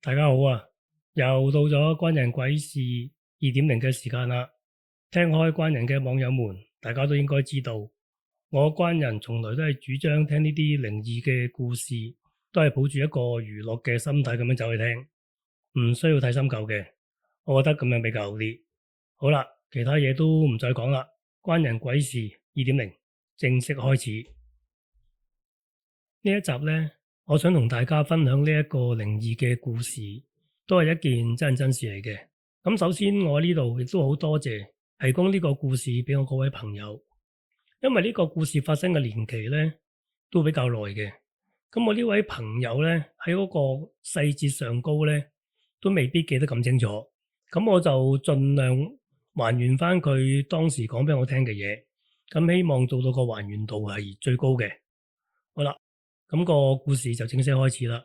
大家好啊！又到咗關人鬼事2.0嘅時間啦。聽開關人嘅網友們，大家都應該知道，我關人從來都係主張聽呢啲靈異嘅故事，都係抱住一個娛樂嘅心態咁樣走去聽，唔需要睇深究嘅。我覺得咁樣比較好啲。好啦，其他嘢都唔再講啦。關人鬼事2.0正式開始。呢一集呢，我想同大家分享呢一個靈異嘅故事，都係一件真人真事嚟嘅。咁首先我呢度亦都好多謝提供呢個故事俾我各位朋友，因為呢個故事發生嘅年期呢都比較耐嘅。咁我呢位朋友呢，喺嗰個細節上高呢都未必記得咁清楚，咁我就盡量還原翻佢當時講俾我聽嘅嘢，咁希望做到個還原度係最高嘅。好啦。咁個故事就正式開始啦。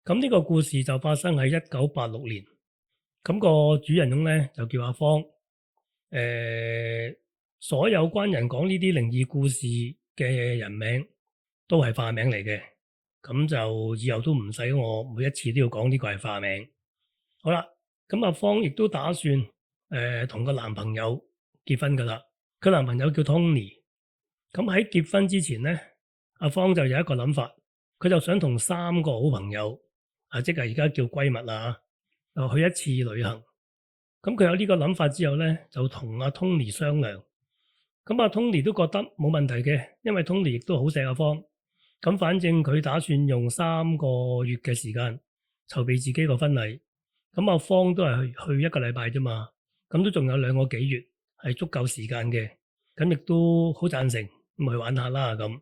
咁呢個故事就發生喺1986年。咁個主人翁咧就叫阿方。所有關人講呢啲靈異故事嘅人名都係化名嚟嘅。咁就以後都唔使我每一次都要講呢個係化名。好啦，咁阿方亦都打算同個男朋友結婚噶啦。佢男朋友叫 Tony。咁喺結婚之前咧，阿方就有一個諗法，佢就想同3個好朋友，即係而家叫閨蜜啦，就去一次旅行。咁佢有呢個諗法之後咧，就同阿 Tony 商量。咁阿 Tony 都覺得冇問題嘅，因為 Tony 亦都好錫阿方。咁反正佢打算用3個月嘅時間籌備自己個婚禮。咁阿方都係去1個禮拜啫嘛，咁都仲有2個幾月係足夠時間嘅。咁亦都好贊成，咁去玩下啦咁。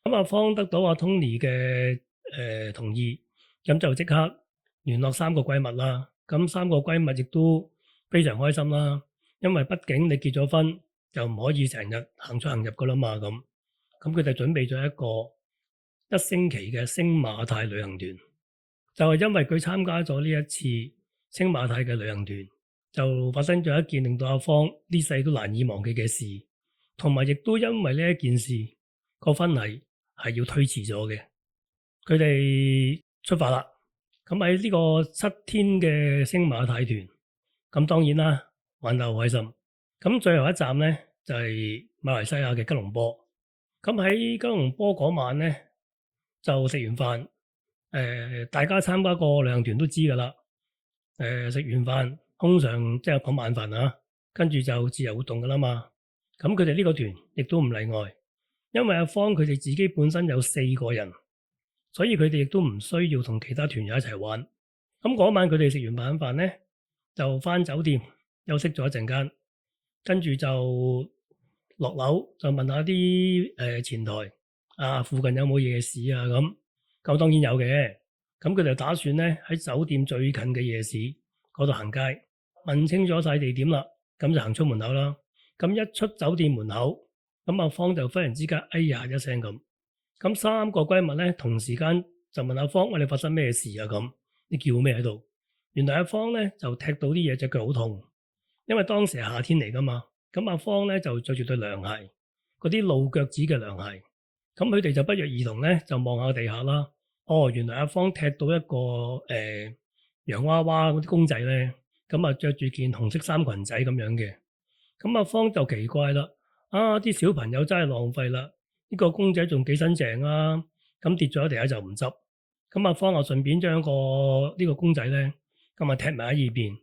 咁阿方得到阿 Tony 嘅同意，咁就即刻聯絡3個閨蜜啦。咁3個閨蜜亦都非常開心啦，因為畢竟你結咗婚就唔可以成日行出行入噶啦嘛。咁佢哋準備咗一個1星期嘅星馬泰旅行團，就係因為佢參加咗呢一次星馬泰嘅旅行團，就發生咗一件令到阿方呢世都難以忘記嘅事，同埋亦都因為呢一件事個婚禮係要推遲咗嘅。佢哋出發啦。咁喺呢個7天嘅星馬泰團，咁當然啦，玩得好開心。咁最後一站咧就係馬來西亞嘅吉隆坡。咁喺吉隆坡嗰晚咧就食完飯，大家參加過旅行團都知噶啦。食完飯通常即係講晚飯啊，跟住就自由活動噶啦嘛。咁佢哋呢個團亦都唔例外。因為阿方佢哋自己本身有4個人，所以佢哋亦都唔需要同其他團友一齊玩。咁嗰晚佢哋食完晚飯咧，就返酒店休息咗一陣間，跟住就落樓就問下啲前台附近有冇夜市啊咁。咁當然有嘅。咁佢哋打算咧喺酒店最近嘅夜市嗰度行街，問清楚晒地點啦，咁就行出門口啦。咁一出酒店門口，咁阿方就忽然之間哎呀一聲咁。咁3個閨蜜咧同時間就問阿方：喂，你發生咩事啊？咁你叫咩喺度？原來阿方咧就踢到啲嘢，隻腳好痛，因為當時係夏天嚟噶嘛。咁阿方咧就着住對涼鞋，嗰啲露腳趾嘅涼鞋。咁佢哋就不約而同咧就望下地下啦。哦，原來阿方踢到一個洋娃娃嗰啲公仔咧，咁啊着住件紅色衫裙仔咁樣嘅。咁阿方就奇怪啦，啲小朋友真係浪費啦，呢個公仔仲幾新淨啊，咁跌咗喺地下就唔執。咁阿方啊順便將呢個公仔咧，咁啊踢埋喺二邊。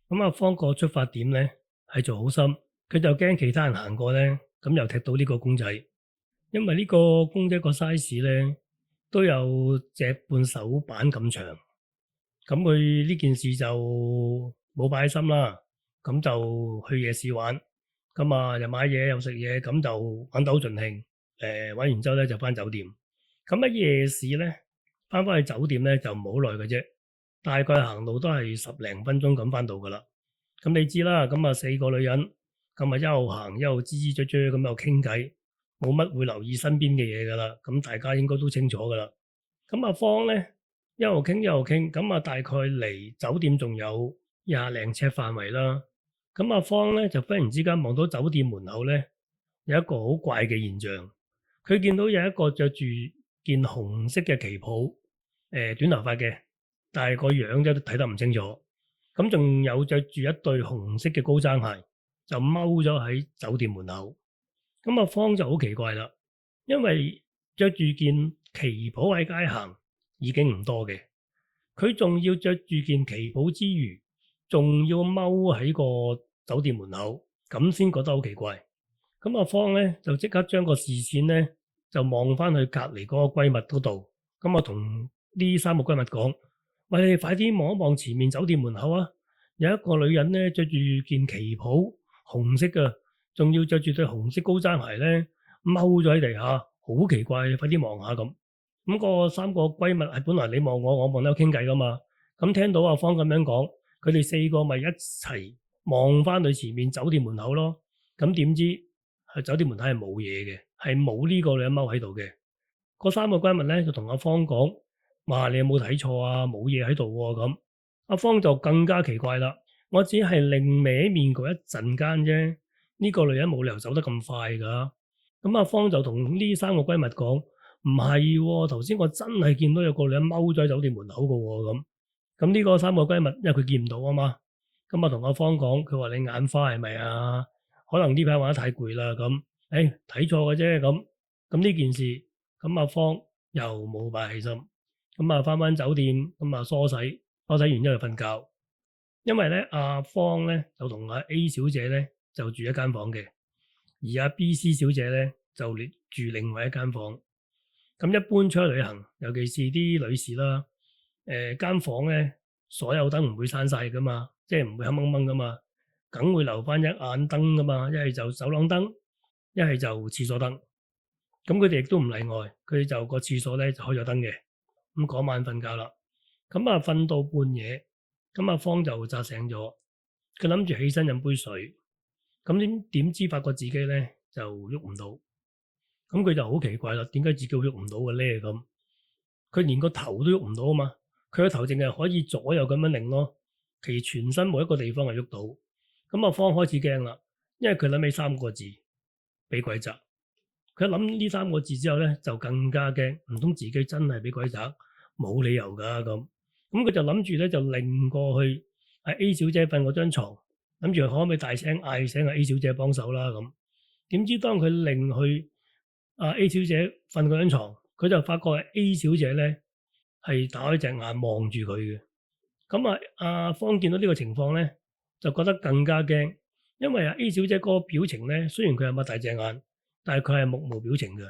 咁阿方個出發點咧係做好心，佢就驚其他人行過咧，咁又踢到呢個公仔。因為呢個公仔個 size 咧都有隻半手板咁長，咁佢呢件事就冇擺喺心啦。咁就去夜市玩，咁啊又買嘢又食嘢，咁就玩得好盡興。玩完之後咧就翻酒店。咁喺夜市咧翻去酒店咧就唔好耐嘅啫，大概行路都係10零分鐘咁翻到噶啦。咁你知啦，咁啊4個女人，咁啊一路行一路吱吱喳喳咁又傾偈，冇乜會留意身邊嘅嘢噶啦。咁大家應該都清楚噶啦。咁阿方咧一路傾一路傾，咁啊大概離酒店仲有20零尺範圍啦。咁阿芳咧就忽然之間望到酒店門口咧有一個好怪嘅現象，佢見到有一個着住件紅色嘅旗袍，短頭髮嘅，但係個樣都睇得唔清楚。咁仲有着住一對紅色嘅高踭鞋，就踎咗喺酒店門口。咁阿芳就好奇怪啦，因為着住件旗袍喺街行已經唔多嘅，佢仲要着住件旗袍之餘，仲要踎喺個酒店門口，咁先覺得好奇怪。咁阿芳咧就即刻將個視線咧就望翻去隔離嗰個閨蜜嗰度。咁我同呢三個閨蜜講：喂，你快啲望一望前面酒店門口啊！有一個女人咧着住件旗袍，紅色嘅，仲要着住對紅色高踭鞋咧，踎咗喺地下，好奇怪，快啲望下咁。咁個三個閨蜜係本來你望我望你傾偈噶嘛。咁聽到阿芳咁樣講，佢哋四個咪一齊望翻去前面酒店門口咯。咁點知係酒店門口係冇嘢嘅，係冇呢個女人踎喺度嘅。嗰三個閨蜜咧就同阿芳講：哇，你有冇睇錯啊？冇嘢喺度喎咁。阿芳就更加奇怪啦，我只係擰歪面嗰一陣間啫，呢個女人冇理由走得咁快㗎。咁阿芳就同呢三個閨蜜講：唔係喎，頭先我真係見到有個女人踎咗喺酒店門口㗎喎咁。咁呢個三個閨蜜，因為佢見唔到啊嘛，咁啊同阿芳講，佢話你眼花係咪啊？可能呢排玩得太攰啦咁。睇錯嘅啫咁。咁呢件事，咁阿芳又冇擺起心，咁啊翻酒店，咁啊梳洗完之後就瞓覺。因為咧阿芳咧就同阿 A 小姐咧就住一間房嘅，而阿 B、C 小姐咧就住另外一間房。咁一般出去旅行，尤其是啲女士啦，間房咧所有燈唔會閂晒噶嘛，即係唔會黑掹掹噶嘛，梗會留翻一眼燈噶嘛，一係就走廊燈，一係就廁所燈。咁佢哋亦都唔例外，佢哋就個廁所咧就開咗燈嘅。咁嗰晚瞓覺啦，咁啊瞓到半夜，咁阿芳就扎醒咗，佢諗住起身飲杯水，咁點知發覺自己咧就喐唔到，咁佢就好奇怪啦，點解自己會喐唔到嘅咧？咁佢連個頭都喐唔到啊嘛，佢個頭淨係可以左右咁樣擰咯，其餘全身冇一個地方係喐到。咁阿芳開始驚啦，因為佢諗起三個字：俾鬼責。佢一諗呢三個字之後咧，就更加驚，唔通自己真係俾鬼責？冇理由噶咁。咁佢就諗住咧，就擰過去阿 A 小姐瞓嗰張牀，諗住可唔可以大聲嗌醒阿 A 小姐幫手啦咁。點知當佢擰去阿 A 小姐瞓嗰張牀，佢就發覺 A 小姐咧係打開隻眼望住佢嘅。咁啊，阿芳見到呢個情況咧，就覺得更加驚，因為阿 A 小姐嗰個表情咧，雖然佢係擘大隻眼，但係佢係目無表情嘅。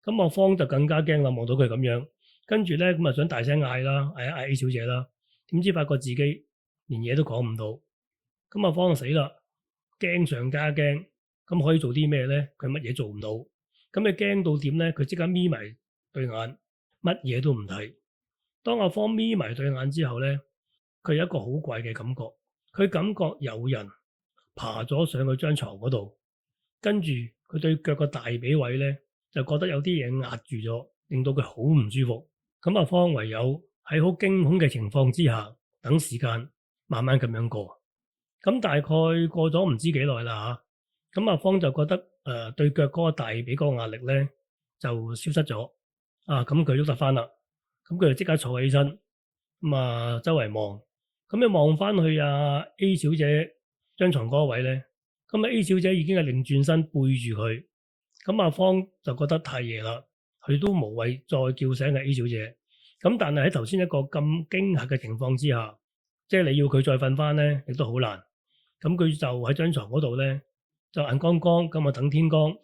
咁阿芳就更加驚啦，望到佢咁樣，跟住咧咁啊想大聲嗌啦，嗌 A 小姐啦，點知發覺自己連嘢都講唔到。咁阿芳就死啦，驚上加驚，咁可以做啲咩咧？佢乜嘢做唔到，咁你驚到點咧？佢即刻眯埋對眼，乜嘢都唔睇。當阿芳眯埋對眼之後咧，佢有一個好怪嘅感覺，佢感覺有人爬咗上佢張床嗰度，跟住佢對腳個大髀位咧就覺得有啲嘢壓住咗，令到佢好唔舒服。咁阿芳唯有喺好驚恐嘅情況之下，等時間慢慢咁樣過。咁大概過咗唔知幾耐啦嚇，咁阿芳就覺得對腳嗰個大髀嗰個壓力咧就消失咗。咁佢喐得翻啦，咁佢就即刻坐起身，咁啊周圍望。咁你望翻去A 小姐張床嗰個位咧，咁A 小姐已經係擰轉身背住佢，咁阿芳就覺得太夜啦，佢都無謂再叫醒A 小姐。咁但係喺頭先一個咁驚嚇嘅情況之下，即係你要佢再瞓翻咧，亦都好難。咁佢就喺張床嗰度咧，就眼光光咁啊等天光，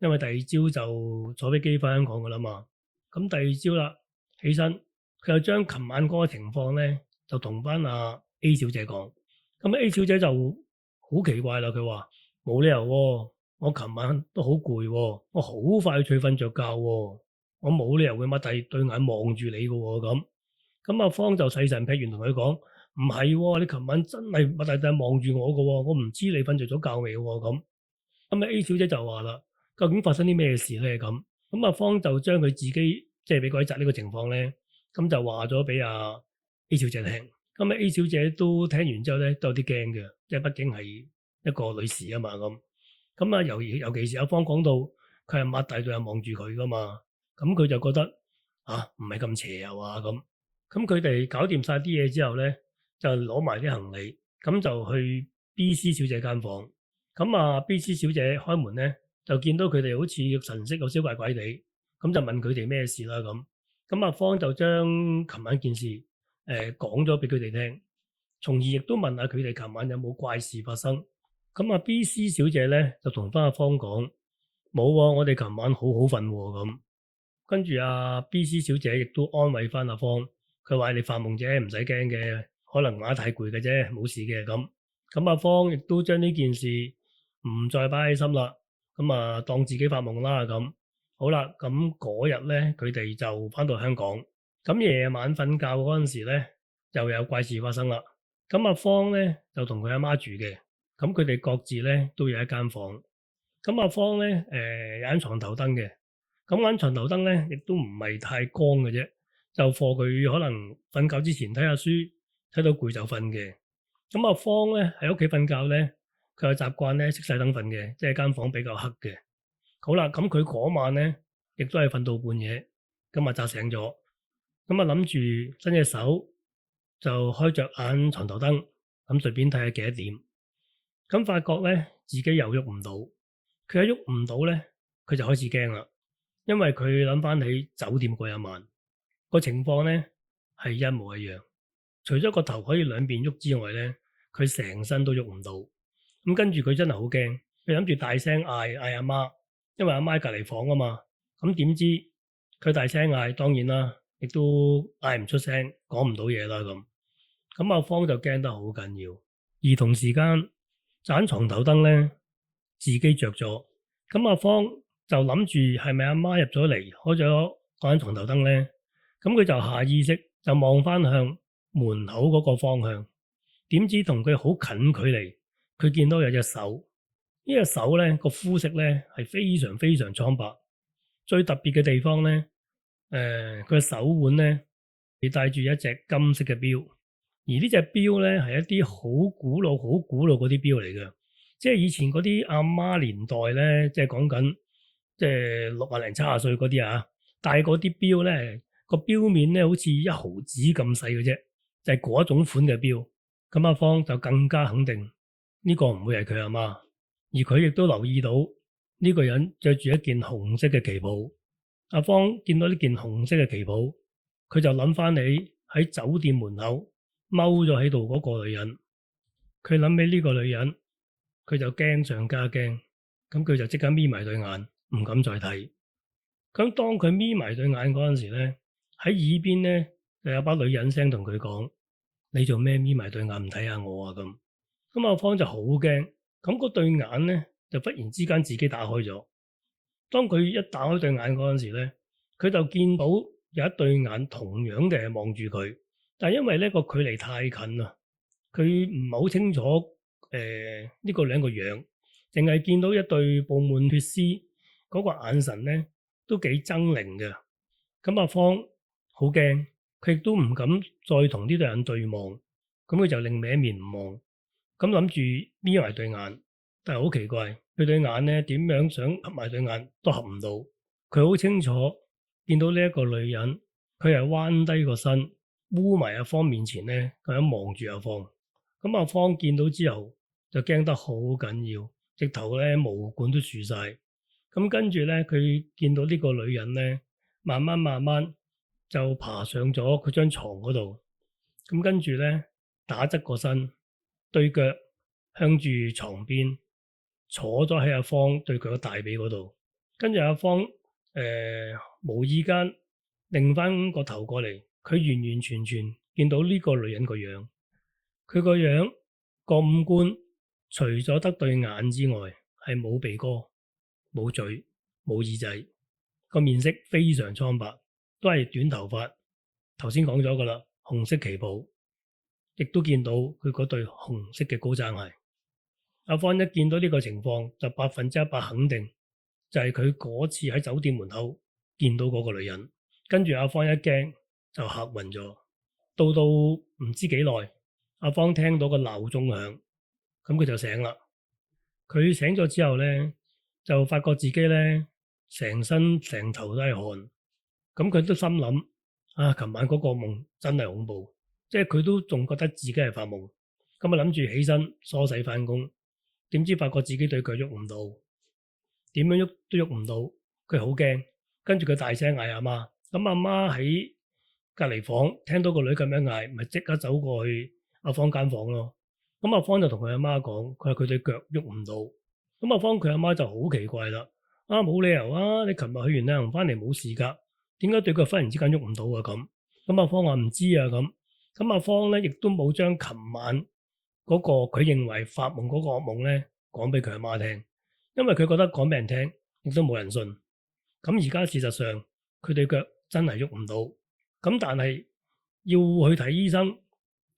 因為第二朝就坐飛機翻香港噶啦嘛。咁第二朝啦，起身佢又將琴晚嗰個情況咧，就同翻A 小姐講。咁 A 小姐就好奇怪啦，佢話冇理由喎，我琴晚都好攰喎，我好快脆瞓着覺喎，我冇理由會擘大對眼望住你嘅喎咁。咁阿芳就細神劈完同佢講：唔係喎，你琴晚真係擘大對眼望住我嘅喎，我唔知你瞓着咗覺未喎咁。咁A 小姐就話啦：究竟發生啲咩事咧咁？咁阿芳就將佢自己即係俾鬼責呢個情況咧，咁就話咗俾阿 A 小姐聽。咁A 小姐都聽完之後咧，都有啲驚嘅，即係畢竟係一個女士啊嘛咁。咁啊，尤其是阿芳講到佢係擘大對眼望住佢噶嘛，咁佢就覺得唔係咁邪又啊咁。咁佢哋搞掂晒啲嘢之後咧，就攞埋啲行李，咁就去 B.C 小姐間房。咁啊，B.C 小姐開門咧，就見到佢哋好似神色有少怪怪地，咁就問佢哋咩事啦咁。咁阿芳就將琴晚件事講咗俾佢哋聽，從而亦都問下佢哋琴晚有冇怪事發生。咁啊，B.C 小姐咧就同翻阿芳講冇喎，我哋琴晚好好瞓喎咁。跟住阿 B.C 小姐亦都安慰翻阿芳，佢話你發夢啫，唔使驚嘅，可能眼太攰嘅啫，冇事嘅咁。咁阿芳亦都將呢件事唔再擺喺心啦，咁啊當自己發夢啦咁。好啦，咁嗰日咧佢哋就翻到香港，咁夜晚瞓覺嗰陣時咧又有怪事發生啦。咁阿芳咧就同佢阿媽住嘅。咁佢哋各自咧都有一間房。咁阿芳咧有間床頭燈嘅。咁間床頭燈咧亦都唔係太光嘅啫，就貨佢可能瞓覺之前睇下書，睇到攰就瞓嘅。咁阿芳咧喺屋企瞓覺咧，佢有習慣咧熄晒燈瞓嘅，即係間房比較黑嘅。好啦，咁佢嗰晚咧亦都係瞓到半夜，咁啊扎醒咗，咁啊諗住伸隻手就開着眼床頭燈，咁隨便睇下幾多點。咁發覺咧自己又喐唔到，佢一喐唔到咧，佢就開始驚啦，因為佢諗翻起酒店嗰一晚個情況咧係一模一樣，除咗個頭可以兩邊喐之外咧，佢成身都喐唔到。咁跟住佢真係好驚，佢諗住大聲嗌阿媽，因為阿媽喺隔離房啊嘛。咁點知佢大聲嗌，當然啦，亦都嗌唔出聲，講唔到嘢啦咁。咁阿芳就驚得好緊要，而同時間盞床頭燈咧自己着咗，咁阿芳就諗住係咪阿媽入咗嚟開咗嗰盞床頭燈咧？咁佢就下意識就望翻向門口嗰個方向，點知同佢好近距離，佢見到有隻手，呢隻手咧個膚色咧係非常非常蒼白，最特別嘅地方咧，佢手腕咧係戴住一隻金色嘅錶。而呢隻錶咧係一啲好古老、好古老嗰啲錶嚟嘅，即係以前嗰啲阿媽年代咧，即係講緊即係60零70歲嗰啲啊，戴嗰啲錶咧個錶面咧好似1毫子咁細嘅啫，就係嗰一種款嘅錶。咁阿芳就更加肯定呢個唔會係佢阿媽，而佢亦都留意到呢個人着住一件紅色嘅旗袍。阿芳見到呢件紅色嘅旗袍，佢就諗翻起喺酒店門口踎咗喺度嗰個女人，佢諗起呢個女人，佢就驚上加驚，咁佢就即刻眯埋對眼，唔敢再睇。咁當佢眯埋對眼嗰陣時咧，喺耳邊咧就有把女人聲同佢講：你做咩眯埋對眼唔睇下我啊？咁阿芳就好驚，咁嗰對眼咧就忽然之間自己打開咗。當佢一打開對眼嗰陣時咧，佢就見到有一對眼同樣嘅望住佢。但係因為呢個距離太近啦，佢唔係好清楚呢個兩個樣，淨係見到一對布滿血絲，嗰個眼神咧都幾猙獰嘅。咁阿芳好驚，佢亦都唔敢再同呢對眼對望，咁佢就另歪面唔望，咁諗住眯埋對眼，但係好奇怪，佢對眼咧點樣想合埋對眼都合唔到。佢好清楚見到呢一個女人，佢係彎低個身，烏埋阿芳面前咧，佢咁望住阿芳。咁阿芳見到之後就驚得好緊要，直頭咧毛管都豎晒。咁跟住咧，佢見到呢個女人咧，慢慢就爬上咗佢張床嗰度。咁跟住咧，打側個身，對腳向住床邊，坐咗喺阿芳對佢個大髀嗰度。跟住阿芳無意間擰翻個頭過嚟，佢完完全全見到呢個女人個樣。佢個樣個五官除咗得對眼之外，係冇鼻哥、冇嘴、冇耳仔，個面色非常蒼白，都係短頭髮。頭先講咗噶啦，紅色旗袍，亦都見到佢嗰對紅色嘅高踭鞋。阿芳一見到呢個情況，就100%肯定，就係佢嗰次喺酒店門口見到嗰個女人。跟住阿芳一驚就嚇暈咗。到唔知幾耐，阿芳聽到個鬧鐘響，咁佢就醒啦。佢醒咗之後咧，就發覺自己咧成身成頭都係汗，咁佢都心諗啊，琴晚嗰個夢真係恐怖，即係佢都仲覺得自己係發夢，咁啊諗住起身梳洗翻工，點知發覺自己對腳喐唔到，點樣喐都喐唔到，佢好驚，跟住佢大聲嗌阿媽，咁阿媽喺隔離房聽到個女咁樣嗌，咪即刻走過去阿芳間房咯。咁阿芳就同佢阿媽講，佢話佢對腳喐唔到。咁阿芳佢阿媽就好奇怪啦，啊冇理由啊，你琴日去完旅行翻嚟冇事㗎，點解對腳忽然之間喐唔到啊咁？咁阿芳話唔知啊咁。咁阿芳咧亦都冇將琴晚嗰個佢認為發夢嗰個噩夢咧講俾佢阿媽聽，因為佢覺得講俾人聽亦都冇人信。咁而家事實上佢對腳真係喐唔到，咁但係要去睇醫生，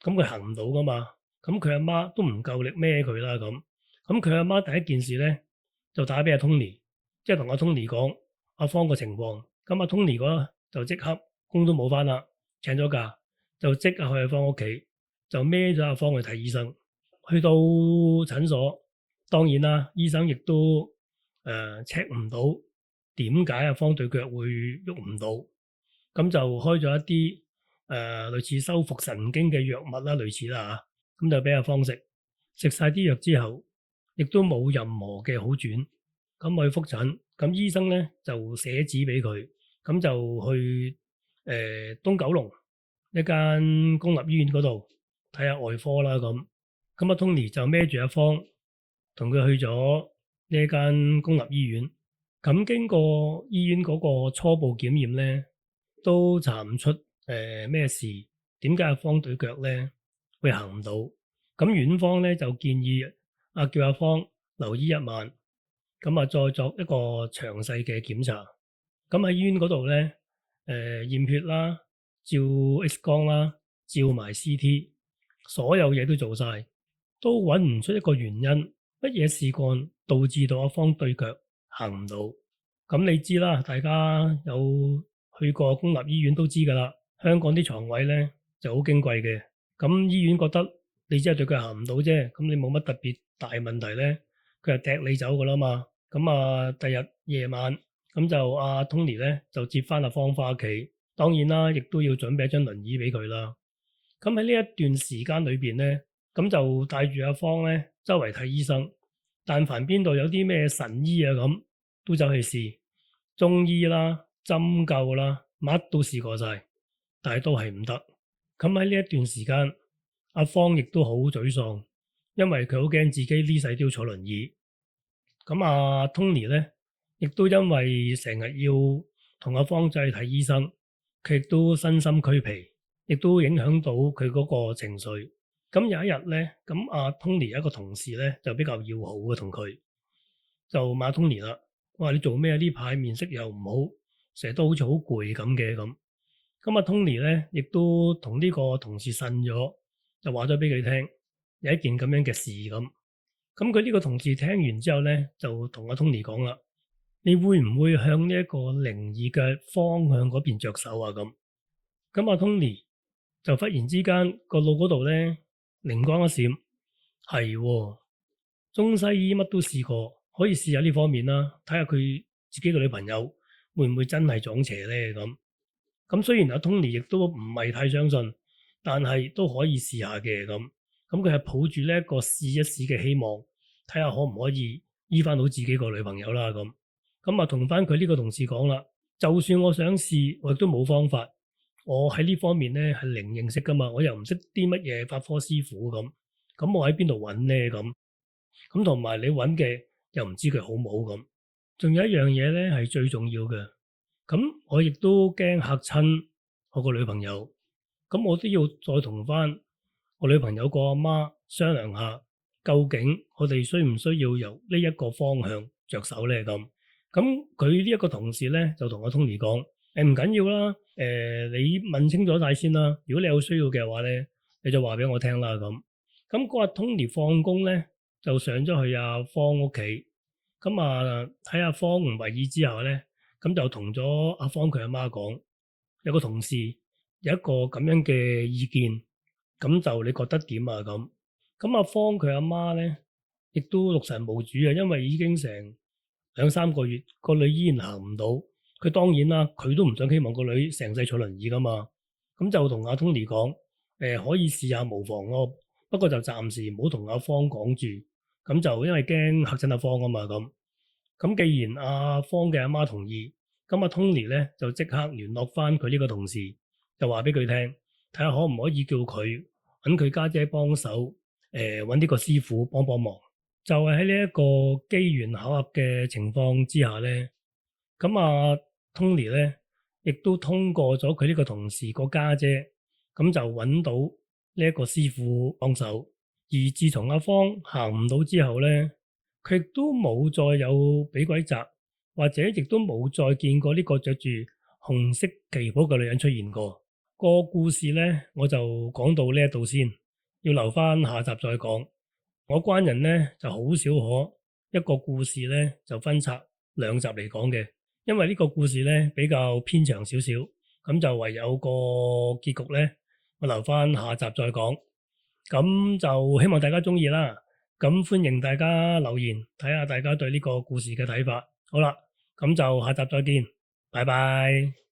咁佢行唔到噶嘛，咁佢阿媽都唔夠力孭佢啦咁。咁佢阿媽第一件事咧就打俾阿 Tony，即係同阿 Tony 講阿芳個情況。咁阿 Tony 嗰就即刻工都冇翻啦，請咗假，就即刻去阿芳屋企，就孭咗阿芳去睇醫生。去到診所，當然啦，醫生亦都check 唔到點解阿芳對腳會喐唔到，咁就開咗一啲類似修復神經嘅藥物啦，類似啦嚇，咁就俾阿芳食，食晒啲藥之後，亦都冇任何嘅好轉，咁去覆診，咁醫生咧就寫紙俾佢，咁就去東九龍一間公立醫院嗰度睇下外科啦咁。咁阿 Tony 就孭住阿芳，同佢去咗呢一間公立醫院。咁經過醫院嗰個初步檢驗咧，都查唔出咩事，點解阿芳對腳咧會行唔到？咁院方咧就建議叫阿芳留醫一晚，咁啊再作一個詳細嘅檢查。咁喺醫院嗰度咧，驗血啦、照 X 光啦、照埋 CT，所有嘢都做晒。都揾唔出一個原因，乜嘢事幹導致到阿芳對腳行唔到？咁你知啦，大家有去過公立醫院都知㗎啦。香港啲床位咧就好矜貴嘅，咁醫院覺得你只係對腳行唔到啫，咁你冇乜特別大問題咧，佢就踢你走㗎啦嘛。咁啊，第日夜晚咁就阿 Tony 咧就接翻阿芳返屋企，當然啦，亦都要準備一張輪椅俾佢啦。咁喺呢一段時間裏邊咧，咁就帶住阿芳咧，周圍睇醫生。但凡邊度有啲咩神醫啊咁，都走去試中醫啦、針灸啦，乜都試過晒，但係都係唔得。咁喺呢一段時間，阿芳亦都好沮喪，因為佢好驚自己呢世都要坐輪椅。咁阿 Tony 咧，亦都因為成日要同阿芳仔去睇醫生，佢亦都身心俱疲，亦都影響到佢嗰個情緒。咁有一日咧，咁阿 Tony 有一個同事咧就比較要好嘅，同佢就問 Tony 啦，我話你做咩呢排面色又唔好，成日都好似好攰咁嘅咁。咁阿 Tony 咧亦都同呢個同事呻咗，就話咗俾佢聽有一件咁樣嘅事咁。咁佢呢個同事聽完之後咧，就同阿 Tony 講啦，你會唔會向呢一個靈異嘅方向嗰邊着手啊？咁阿 Tony 就忽然之間個腦嗰度咧，靈光一閃，係喎，中西醫乜都試過，可以試下呢方面啦，睇下佢自己個女朋友會唔會真係撞邪咧咁。咁雖然阿 Tony 亦都唔係太相信，但係都可以試下嘅咁。咁佢係抱住呢一個試一試嘅希望，睇下可唔可以醫翻到自己個女朋友啦咁。咁啊同翻佢呢個同事講啦，就算我想試，我亦都冇方法。我喺呢方面咧係零認識噶嘛，我又唔識啲乜嘢法科師傅咁，咁我喺邊度揾咧咁？咁同埋你揾嘅又唔知佢好唔好咁。仲有一樣嘢咧係最重要嘅，咁我亦都驚嚇親我個女朋友，咁我都要再同翻我女朋友個阿媽商量下，究竟我哋需唔需要由呢一個方向着手咧咁？咁佢呢一個同事咧就同阿 Tony 講。唔緊要啦，你問清楚晒先啦。如果你有需要嘅話咧，你就話俾我聽啦咁。咁嗰日 Tony 放工咧，就上咗去阿芳屋企。咁啊睇阿芳唔為意之後咧，咁就同咗阿芳佢阿媽講，有個同事有一個咁樣嘅意見，咁就你覺得點啊咁？咁阿芳佢阿媽咧，亦都六神無主啊，因為已經成2、3個月，個女依然行唔到。佢當然啦，佢都唔想希望個女成世坐輪椅噶嘛。咁就同阿 Tony 講，可以試下無妨咯，不過就暫時唔好同阿芳講住。咁就因為驚嚇親阿芳啊嘛。咁既然阿芳嘅阿媽同意，咁阿 Tony 咧就即刻聯絡翻佢呢個同事，就話俾佢聽，睇下可唔可以叫佢揾佢家姐幫手，揾呢個師傅幫幫忙。就係喺呢一個機緣巧合嘅情況之下咧，咁阿 Tony 咧亦都通過咗佢呢個同事個家姐，咁就揾到呢一個師傅幫手。而自從阿芳行唔到之後咧，佢亦都冇再有俾鬼責，或者亦都冇再見過呢個着住紅色旗袍嘅女人出現過。個故事咧，我就講到呢一度先，要留翻下集再講。我關人咧就好少可一個故事咧就分拆2集嚟講嘅，因為呢個故事咧比較偏長少少，咁就唯有個結局咧，我留翻下集再講。咁就希望大家中意啦，咁歡迎大家留言睇下大家對呢個故事嘅睇法。好啦，咁就下集再見，拜拜。